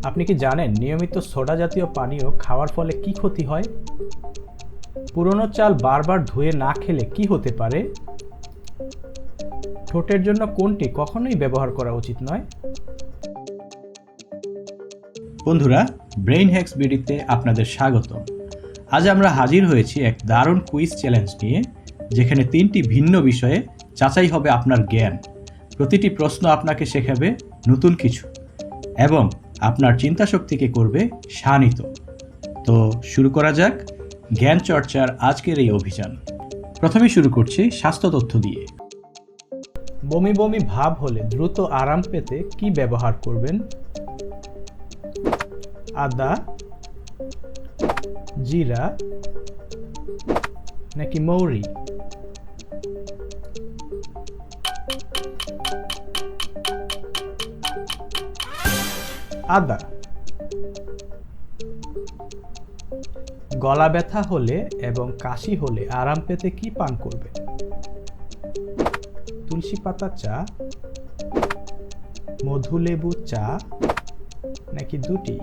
আপনি কি জানেন নিয়মিত সোডা জাতীয় পানীয় খাওয়ার ফলে কি ক্ষতি হয়? পুরনো চাল বারবার ধুয়ে না খেলে কি হতে পারে? ঠোঁটের জন্য কোনটি কখনোই ব্যবহার করা উচিত নয়? বন্ধুরা, ব্রেইন হ্যাকস বিডিতে আপনাদের স্বাগতম। আজ আমরা হাজির হয়েছি এক দারুণ কুইজ চ্যালেঞ্জ নিয়ে, যেখানে 3টি ভিন্ন বিষয়ে যাচাই হবে আপনার জ্ঞান। প্রতিটি প্রশ্ন আপনাকে শেখাবে নতুন কিছু এবং আপনার চিন্তাশক্তিকে করবে শানিত। তো শুরু করা যাক জ্ঞান চর্চার আজকের এই অভিযান। প্রথমে শুরু করছি স্বাস্থ্য তথ্য দিয়ে। বমি বমি ভাব হলে দ্রুত আরাম পেতে কি ব্যবহার করবেন? আদা, জিরা নাকি মৌরি? আদা। গলা ব্যথা হলে এবং কাশি হলে আরাম পেতে কি পান করবেন? তুলসী পাতা চা, মধুলেবু চা নাকি দুটি?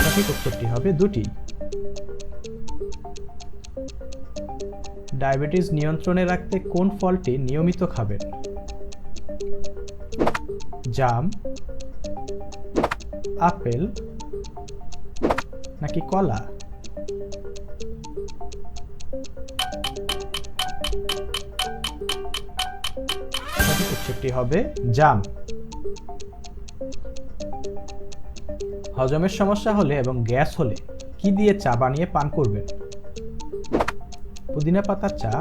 সঠিক উত্তরটি হবে দুটি। ডায়াবেটিস নিয়ন্ত্রণে রাখতে কোন ফলটি নিয়মিত খাবেন? জাম, আপেল নাকি কলা? সঠিক উত্তরটি হবে জাম। হজমের সমস্যা হলে এবং গ্যাস হলে কি দিয়ে চা বানিয়ে পান করবেন? পুদিনা পাতার চা,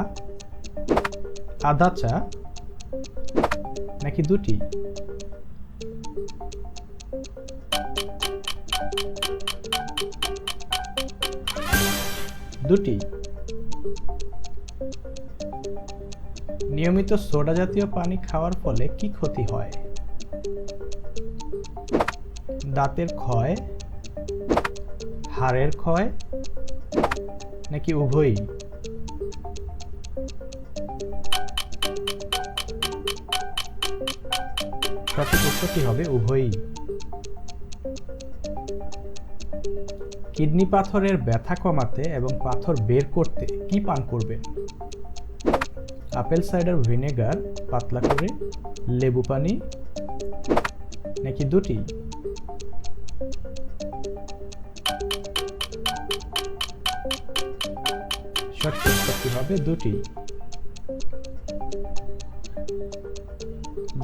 আদা চা নাকি দুটি? দুটি। নিয়মিত সোডা জাতীয় পানি খাওয়ার ফলে কি ক্ষতি হয়? দাঁতের ক্ষয়, হাড়ের ক্ষয় নাকি উভয়ই? সঠিক উত্তরটি হবে উভয়ই। কিডনি পাথরের ব্যথা কমাতে এবং পাথর বের করতে কি পান করবেন? আপেল সাইডার ভিনেগার পাতলা করে, লেবু পানি নাকি দুটি? সঠিক উত্তরটি হবে দুটি।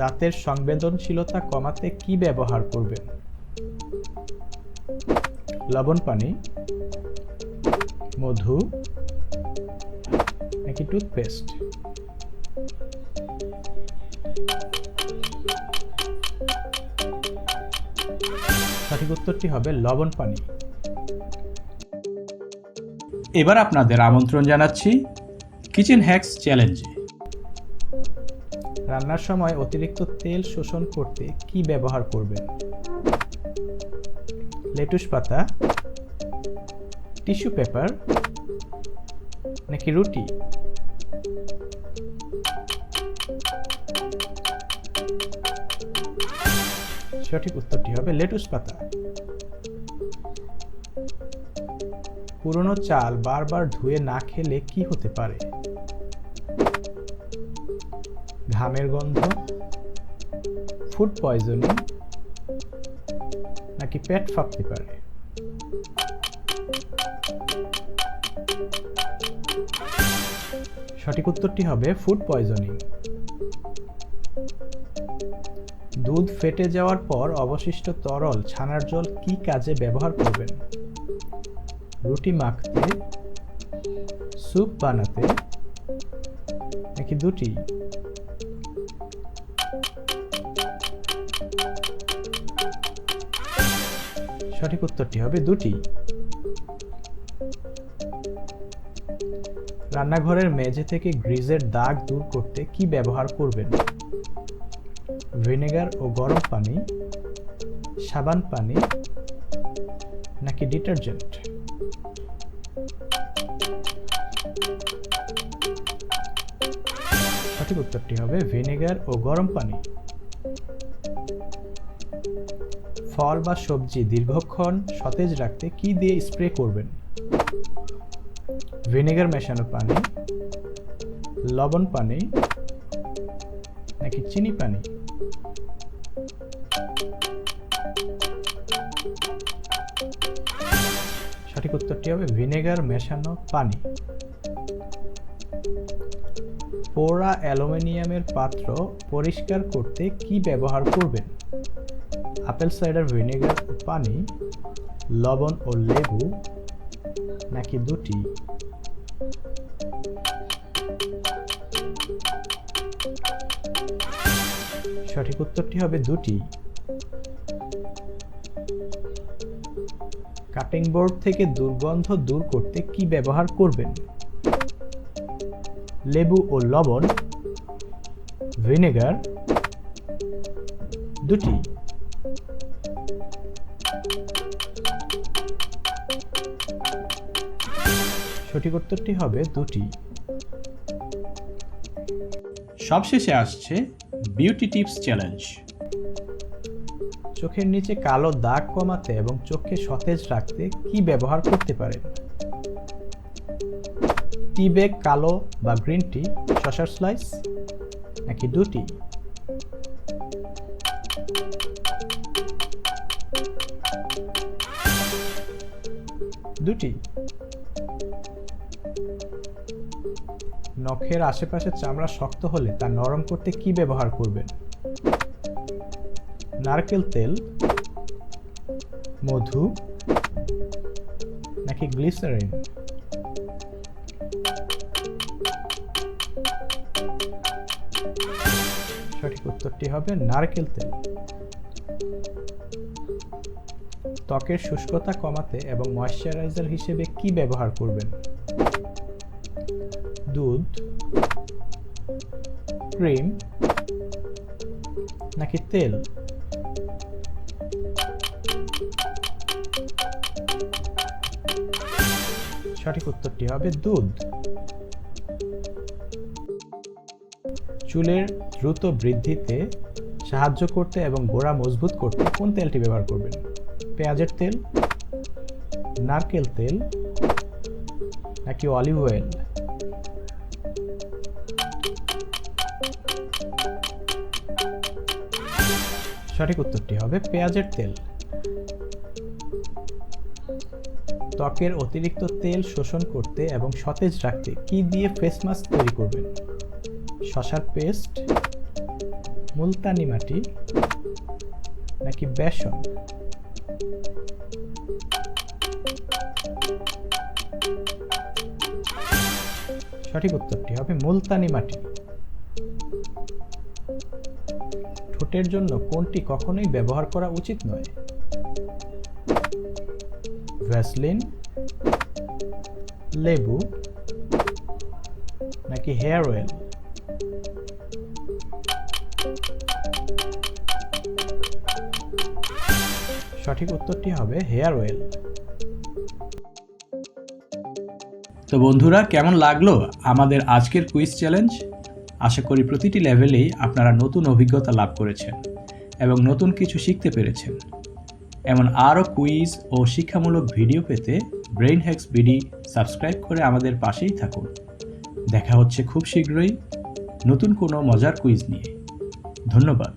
দাঁতের সংবেদনশীলতা কমাতে কি ব্যবহার করবেন? লবণ পানি, মধু নাকি টুথপেস্ট? সঠিক উত্তরটি হবে লবণ পানি। এবার আপনাদের আমন্ত্রণ জানাচ্ছি কিচেন হ্যাকস চ্যালেঞ্জে। রান্নার সময় অতিরিক্ত তেল শোষণ করতে কি ব্যবহার করবেন? লেটুস পাতা, টিস্যু পেপার নাকি রুটি? সঠিক উত্তরটি হবে লেটুস পাতা। পুরনো চাল বারবার ধুয়ে না খেলে কি হতে পারে? ঘামের গন্ধ, ফুড পয়জনিং নাকি পেট ফাঁপতে পারে? সঠিক উত্তরটি হবে ফুড পয়জনিং। দুধ ফেটে যাওয়ার পর অবশিষ্ট তরল ছানার জল কি কাজে ব্যবহার করবেন? রুটি মাখতে, স্যুপ বানাতে নাকি দুটি? সঠিক উত্তরটি হবে দুটি। রান্নাঘরের মেঝে থেকে গ্রিজের দাগ দূর করতে কি ব্যবহার করবেন? ভিনেগার ও গরম পানি, সাবান পানি নাকি ডিটারজেন্ট? সঠিক উত্তরটি হবে ভিনেগার ও গরম পানি। ফল বা সবজি দীর্ঘক্ষণ সতেজ রাখতে কি দিয়ে স্প্রে করবেন? ভিনেগার মেশানো পানি, লবণ পানি নাকি চিনি পানি? সঠিক উত্তরটি হবে ভিনেগার মেশানো পানি। পোড়া অ্যালুমিনিয়ামের পাত্র পরিষ্কার করতে কি ব্যবহার করবেন? আপেল সাইডার ভিনেগার ও পানি, লবণ ও লেবু নাকি দুটি? সঠিক উত্তরটি হবে দুটি। কাটিং বোর্ড থেকে দুর্গন্ধ দূর করতে কি ব্যবহার করবেন? লেবু ও লবণ, ভিনেগার, দুটি? সঠিক উত্তরটি হবে দুটি। সবশেষে আসছে বিউটি টিপস চ্যালেঞ্জ। চোখের নিচে কালো দাগ কমাতে এবং চোখকে সতেজ রাখতে কি ব্যবহার করতে পারেন? টি ব্যাগ কালো বা গ্রিন টি, শসার স্লাইস নাকি দুটি? দুটি। নখের আশেপাশে চামড়া শক্ত হলে তা নরম করতে কি ব্যবহার করবেন? নারকেল তেল, মধু নাকি গ্লিসারিন? সঠিক উত্তরটি হবে নারকেল তেল। ত্বকের শুষ্কতা কমাতে এবং ময়শ্চারাইজার হিসেবে কি ব্যবহার করবেন? দুধ, ক্রিম নাকি তেল? সঠিক উত্তরটি হবে দুধ। চুলের দ্রুত বৃদ্ধিতে সাহায্য করতে এবং গোড়া মজবুত করতে কোন তেলটি ব্যবহার করবেন? পেঁয়াজের তেল, নারকেল তেল নাকি অলিভ অয়েল? সঠিক উত্তরটি হবে পেঁয়াজের তেল। ত্বকের অতিরিক্ত তেল শোষণ করতে এবং সতেজ রাখতে কি দিয়ে ফেস মাস্ক তৈরি করবেন? শসার পেস্ট, মুলতানি মাটি নাকি বেসন? সঠিক উত্তরটি হবে মুলতানি মাটি। ঠোঁটের জন্য কোনটি কখনোই ব্যবহার করা উচিত নয়? ভ্যাসলিন, লেবু নাকি হেয়ার অয়েল? সঠিক উত্তরটি হবে হেয়ার অয়েল। তো বন্ধুরা, কেমন লাগলো আমাদের আজকের কুইজ চ্যালেঞ্জ? আশা করি প্রতিটি লেভেলেই আপনারা নতুন অভিজ্ঞতা লাভ করেছেন এবং নতুন কিছু শিখতে পেরেছেন। এমন আরও কুইজ ও শিক্ষামূলক ভিডিও পেতে ব্রেইন হ্যাকস বিডি সাবস্ক্রাইব করে আমাদের পাশেই থাকুন। দেখা হচ্ছে খুব শীঘ্রই নতুন কোনো মজার কুইজ নিয়ে। ধন্যবাদ।